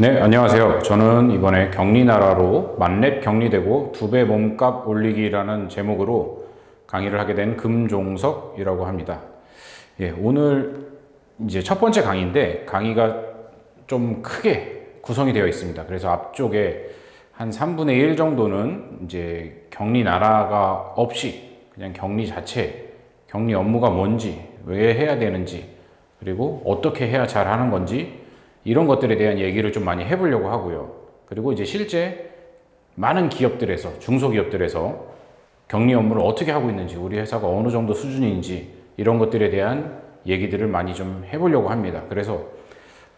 네, 안녕하세요. 저는 이번에 격리나라로 만렙 격리되고 2배 몸값 올리기라는 제목으로 강의를 하게 된 금종석이라고 합니다. 예, 오늘 이제 첫 번째 강의인데 강의가 좀 크게 구성이 되어 있습니다. 그래서 앞쪽에 한 3분의 1 정도는 이제 격리나라가 없이 그냥 격리 자체, 격리 업무가 뭔지, 왜 해야 되는지, 그리고 어떻게 해야 잘 하는 건지 이런 것들에 대한 얘기를 좀 많이 해보려고 하고요. 그리고 이제 실제 많은 기업들에서, 중소기업들에서 격리 업무를 어떻게 하고 있는지, 우리 회사가 어느 정도 수준인지 이런 것들에 대한 얘기들을 많이 좀 해보려고 합니다. 그래서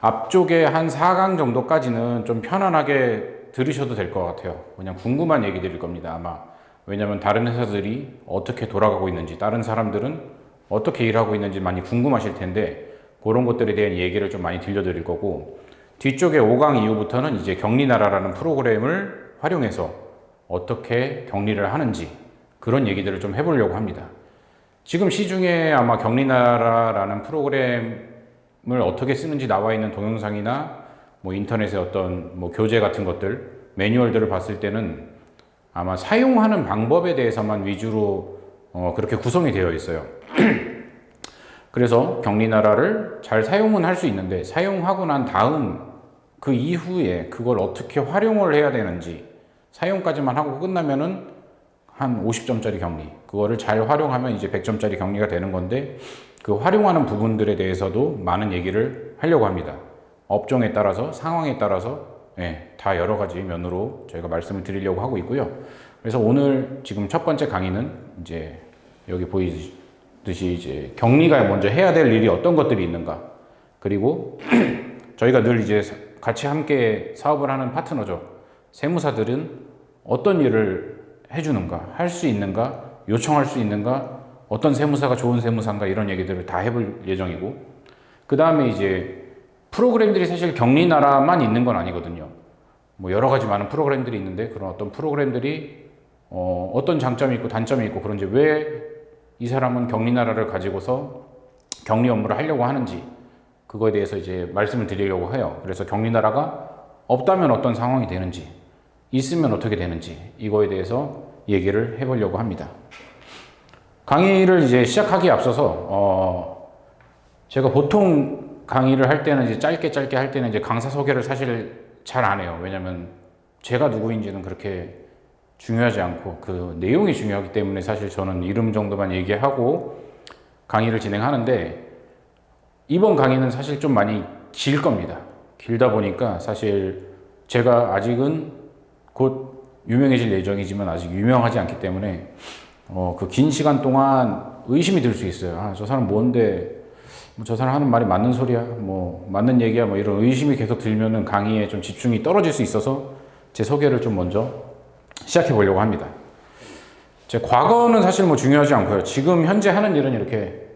앞쪽에 한 4강 정도까지는 좀 편안하게 들으셔도 될 것 같아요. 그냥 궁금한 얘기들일 겁니다, 아마. 왜냐면 다른 회사들이 어떻게 돌아가고 있는지, 다른 사람들은 어떻게 일하고 있는지 많이 궁금하실 텐데, 그런 것들에 대한 얘기를 좀 많이 들려드릴 거고, 뒤쪽에 5강 이후부터는 이제 격리나라라는 프로그램을 활용해서 어떻게 격리를 하는지 그런 얘기들을 좀 해보려고 합니다. 지금 시중에 아마 격리나라라는 프로그램을 어떻게 쓰는지 나와 있는 동영상이나 뭐 인터넷의 어떤 뭐 교재 같은 것들, 매뉴얼들을 봤을 때는 아마 사용하는 방법에 대해서만 위주로 그렇게 구성이 되어 있어요. 그래서 격리나라를 잘 사용은 할 수 있는데, 사용하고 난 다음 그 이후에 그걸 어떻게 활용을 해야 되는지, 사용까지만 하고 끝나면은 한 50점짜리 격리, 그거를 잘 활용하면 이제 100점짜리 격리가 되는 건데, 그 활용하는 부분들에 대해서도 많은 얘기를 하려고 합니다. 업종에 따라서, 상황에 따라서 다 여러 가지 면으로 저희가 말씀을 드리려고 하고 있고요. 그래서 오늘 지금 첫 번째 강의는 이제 여기 보이듯이 이제 격리가 먼저 해야 될 일이 어떤 것들이 있는가, 그리고 저희가 늘 이제 같이 함께 사업을 하는 파트너죠. 세무사들은 어떤 일을 해주는가, 할 수 있는가, 요청할 수 있는가, 어떤 세무사가 좋은 세무사인가, 이런 얘기들을 다 해볼 예정이고, 그 다음에 이제 프로그램들이 사실 격리나라만 있는 건 아니거든요. 뭐 여러 가지 많은 프로그램들이 있는데, 그런 어떤 프로그램들이 어떤 장점이 있고 단점이 있고, 그런지 왜 이 사람은 격리나라를 가지고서 격리 업무를 하려고 하는지, 그거에 대해서 이제 말씀을 드리려고 해요. 그래서 격리나라가 없다면 어떤 상황이 되는지, 있으면 어떻게 되는지, 이거에 대해서 얘기를 해보려고 합니다. 강의를 이제 시작하기에 앞서서 제가 보통 강의를 할 때는 이제 짧게 할 때는 이제 강사 소개를 사실 잘 안 해요. 왜냐면 제가 누구인지는 그렇게 중요하지 않고 그 내용이 중요하기 때문에 사실 저는 이름 정도만 얘기하고 강의를 진행하는데, 이번 강의는 사실 좀 많이 길 겁니다. 길다 보니까 사실 제가 아직은 곧 유명해질 예정이지만 아직 유명하지 않기 때문에 그 긴 시간 동안 의심이 들 수 있어요. 아, 저 사람 뭔데, 뭐 저 사람 하는 말이 맞는 소리야, 뭐 맞는 얘기야, 뭐 이런 의심이 계속 들면은 강의에 좀 집중이 떨어질 수 있어서 제 소개를 좀 먼저 시작해 보려고 합니다. 제 과거는 사실 뭐 중요하지 않고요. 지금 현재 하는 일은 이렇게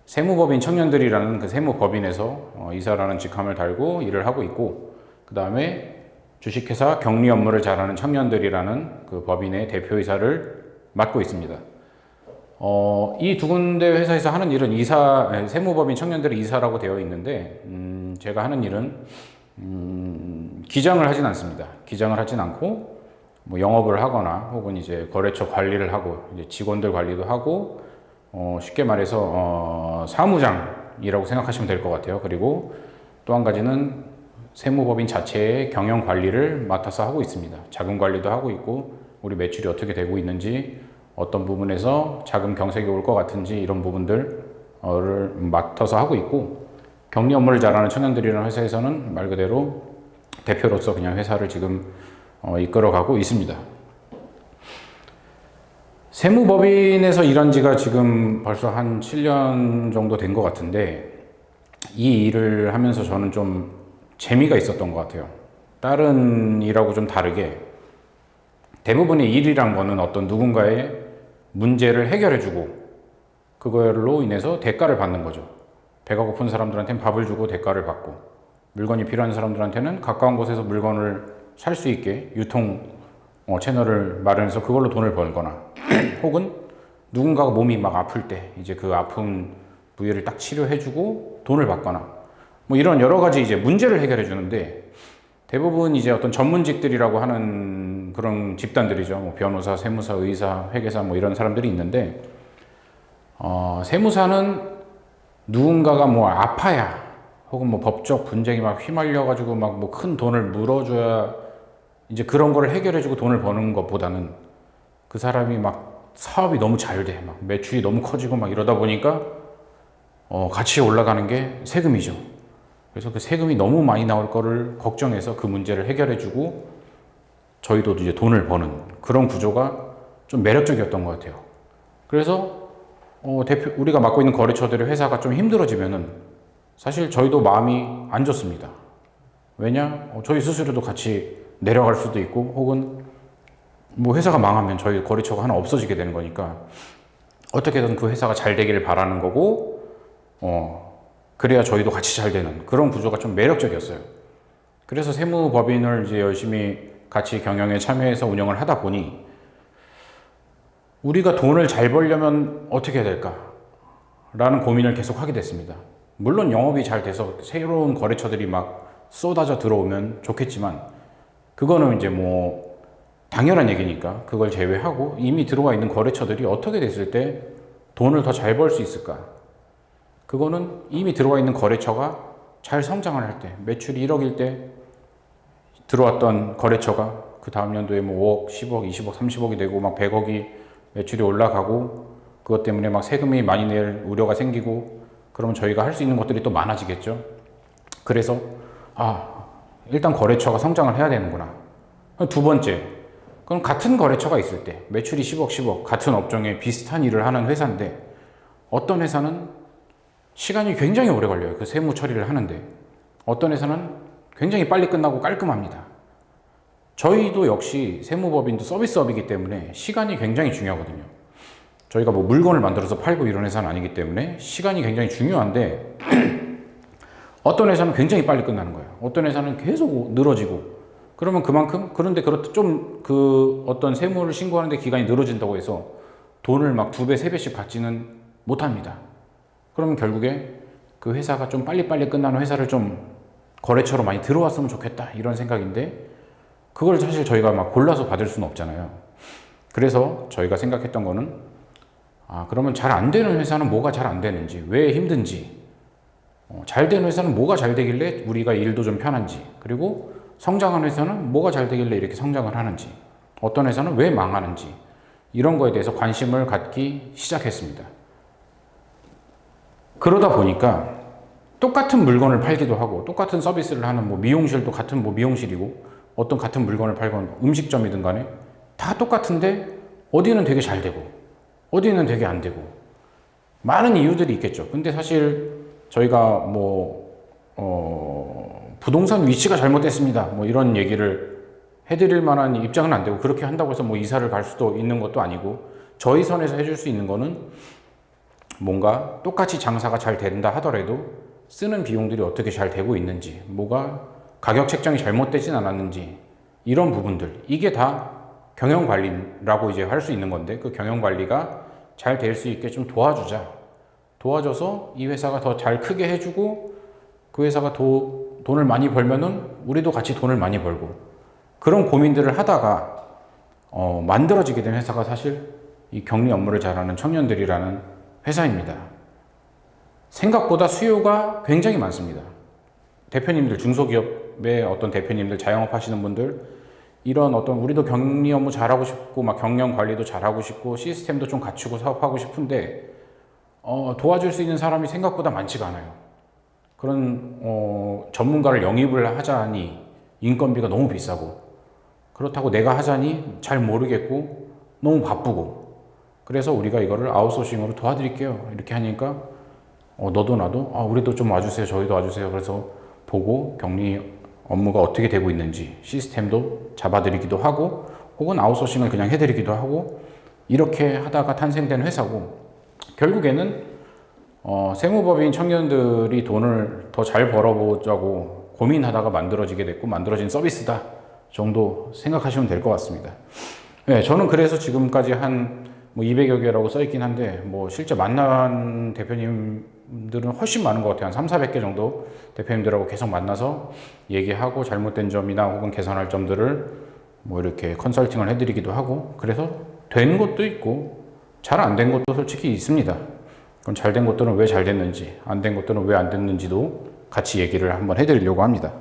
세무법인 청년들이라는 그 세무법인에서 이사라는 직함을 달고 일을 하고 있고, 그 다음에 주식회사 격리 업무를 잘하는 청년들이라는 그 법인의 대표이사를 맡고 있습니다. 이 두 군데 회사에서 하는 일은 세무법인 청년들의 이사라고 되어 있는데, 제가 하는 일은 기장을 하진 않습니다. 기장을 하진 않고 뭐 영업을 하거나 혹은 이제 거래처 관리를 하고 이제 직원들 관리도 하고, 쉽게 말해서 사무장이라고 생각하시면 될 것 같아요. 그리고 또 한 가지는 세무법인 자체의 경영 관리를 맡아서 하고 있습니다. 자금 관리도 하고 있고, 우리 매출이 어떻게 되고 있는지, 어떤 부분에서 자금 경색이 올 것 같은지, 이런 부분들을 맡아서 하고 있고, 격리 업무를 잘하는 청년들이라는 회사에서는 말 그대로 대표로서 그냥 회사를 지금 이끌어가고 있습니다. 세무법인에서 일한 지가 지금 벌써 한 7년 정도 된 것 같은데, 이 일을 하면서 저는 좀 재미가 있었던 것 같아요. 다른 일하고 좀 다르게 대부분의 일이란 거는 어떤 누군가의 문제를 해결해주고 그걸로 인해서 대가를 받는 거죠. 배가 고픈 사람들한테는 밥을 주고 대가를 받고, 물건이 필요한 사람들한테는 가까운 곳에서 물건을 살 수 있게 유통 채널을 마련해서 그걸로 돈을 벌거나 혹은 누군가가 몸이 막 아플 때 이제 그 아픈 부위를 딱 치료해주고 돈을 받거나, 뭐 이런 여러 가지 이제 문제를 해결해 주는데, 대부분 이제 어떤 전문직들이라고 하는 그런 집단들이죠. 뭐 변호사, 세무사, 의사, 회계사 뭐 이런 사람들이 있는데, 세무사는 누군가가 뭐 아파야 혹은 뭐 법적 분쟁이 막 휘말려가지고 막 뭐 큰 돈을 물어줘야 이제 그런 거를 해결해주고 돈을 버는 것보다는 그 사람이 막 사업이 너무 잘 돼. 막 매출이 너무 커지고 막 이러다 보니까 같이 올라가는 게 세금이죠. 그래서 그 세금이 너무 많이 나올 거를 걱정해서 그 문제를 해결해주고 저희도 이제 돈을 버는 그런 구조가 좀 매력적이었던 것 같아요. 그래서 우리가 맡고 있는 거래처들의 회사가 좀 힘들어지면은 사실 저희도 마음이 안 좋습니다. 왜냐? 저희 수수료도 같이 내려갈 수도 있고 혹은 뭐 회사가 망하면 저희 거래처가 하나 없어지게 되는 거니까 어떻게든 그 회사가 잘 되기를 바라는 거고 그래야 저희도 같이 잘 되는 그런 구조가 좀 매력적이었어요. 그래서 세무법인을 이제 열심히 같이 경영에 참여해서 운영을 하다 보니 우리가 돈을 잘 벌려면 어떻게 해야 될까? 라는 고민을 계속 하게 됐습니다. 물론 영업이 잘 돼서 새로운 거래처들이 막 쏟아져 들어오면 좋겠지만 그거는 이제 뭐 당연한 얘기니까 그걸 제외하고 이미 들어와 있는 거래처들이 어떻게 됐을 때 돈을 더 잘 벌 수 있을까? 그거는 이미 들어와 있는 거래처가 잘 성장을 할 때, 매출이 1억일 때 들어왔던 거래처가 그 다음 연도에 뭐 5억, 10억, 20억, 30억이 되고 막 100억이 매출이 올라가고 그것 때문에 막 세금이 많이 낼 우려가 생기고 그러면 저희가 할 수 있는 것들이 또 많아지겠죠. 그래서 일단 거래처가 성장을 해야 되는구나. 두 번째, 그럼 같은 거래처가 있을 때 매출이 10억 같은 업종에 비슷한 일을 하는 회사인데 어떤 회사는 시간이 굉장히 오래 걸려요. 그 세무 처리를 하는데 어떤 회사는 굉장히 빨리 끝나고 깔끔합니다. 저희도 역시 세무법인도 서비스업이기 때문에 시간이 굉장히 중요하거든요. 저희가 뭐 물건을 만들어서 팔고 이런 회사는 아니기 때문에 시간이 굉장히 중요한데 어떤 회사는 굉장히 빨리 끝나는 거예요. 어떤 회사는 계속 늘어지고 그러면 그만큼 그런데 좀 그 어떤 세무를 신고하는데 기간이 늘어진다고 해서 돈을 막 2배, 3배씩 받지는 못합니다. 그러면 결국에 그 회사가 좀 빨리빨리 끝나는 회사를 좀 거래처로 많이 들어왔으면 좋겠다 이런 생각인데 그걸 사실 저희가 막 골라서 받을 수는 없잖아요. 그래서 저희가 생각했던 거는 그러면 잘 안 되는 회사는 뭐가 잘 안 되는지 왜 힘든지 잘 되는 회사는 뭐가 잘 되길래 우리가 일도 좀 편한지 그리고 성장한 회사는 뭐가 잘 되길래 이렇게 성장을 하는지 어떤 회사는 왜 망하는지 이런 거에 대해서 관심을 갖기 시작했습니다. 그러다 보니까 똑같은 물건을 팔기도 하고 똑같은 서비스를 하는 뭐 미용실도 같은 뭐 미용실이고 어떤 같은 물건을 팔건 음식점이든 간에 다 똑같은데 어디는 되게 잘 되고 어디는 되게 안 되고 많은 이유들이 있겠죠. 근데 사실 저희가 부동산 위치가 잘못됐습니다. 뭐 이런 얘기를 해드릴 만한 입장은 안 되고 그렇게 한다고 해서 뭐 이사를 갈 수도 있는 것도 아니고 저희 선에서 해줄 수 있는 거는 뭔가 똑같이 장사가 잘 된다 하더라도 쓰는 비용들이 어떻게 잘 되고 있는지 뭐가 가격 책정이 잘못되진 않았는지 이런 부분들 이게 다 경영관리라고 이제 할 수 있는 건데 그 경영관리가 잘 될 수 있게 좀 도와줘서 이 회사가 더 잘 크게 해주고 그 회사가 돈을 많이 벌면은 우리도 같이 돈을 많이 벌고 그런 고민들을 하다가 만들어지게 된 회사가 사실 이 격리 업무를 잘하는 청년들이라는 회사입니다. 생각보다 수요가 굉장히 많습니다. 대표님들, 중소기업의 어떤 대표님들, 자영업 하시는 분들 이런 우리도 격리 업무 잘하고 싶고 막 경영 관리도 잘하고 싶고 시스템도 좀 갖추고 사업하고 싶은데 도와줄 수 있는 사람이 생각보다 많지가 않아요. 그런 전문가를 영입을 하자니 인건비가 너무 비싸고 그렇다고 내가 하자니 잘 모르겠고 너무 바쁘고 그래서 우리가 이거를 아웃소싱으로 도와드릴게요 이렇게 하니까 너도 나도 우리도 좀 와주세요 저희도 와주세요 그래서 보고 격리 업무가 어떻게 되고 있는지 시스템도 잡아드리기도 하고 혹은 아웃소싱을 그냥 해드리기도 하고 이렇게 하다가 탄생된 회사고 결국에는 세무법인 청년들이 돈을 더 잘 벌어보자고 고민하다가 만들어지게 됐고 만들어진 서비스다 정도 생각하시면 될 것 같습니다. 네, 저는 그래서 지금까지 한 200여 개라고 써있긴 한데 실제 만난 대표님 대표님들은 훨씬 많은 것 같아요. 한 3, 400개 정도 대표님들하고 계속 만나서 얘기하고 잘못된 점이나 혹은 개선할 점들을 뭐 이렇게 컨설팅을 해드리기도 하고, 그래서 된 것도 있고 잘 안 된 것도 솔직히 있습니다. 그럼 잘 된 것들은 왜 잘 됐는지, 안 된 것들은 왜 안 됐는지도 같이 얘기를 한번 해드리려고 합니다.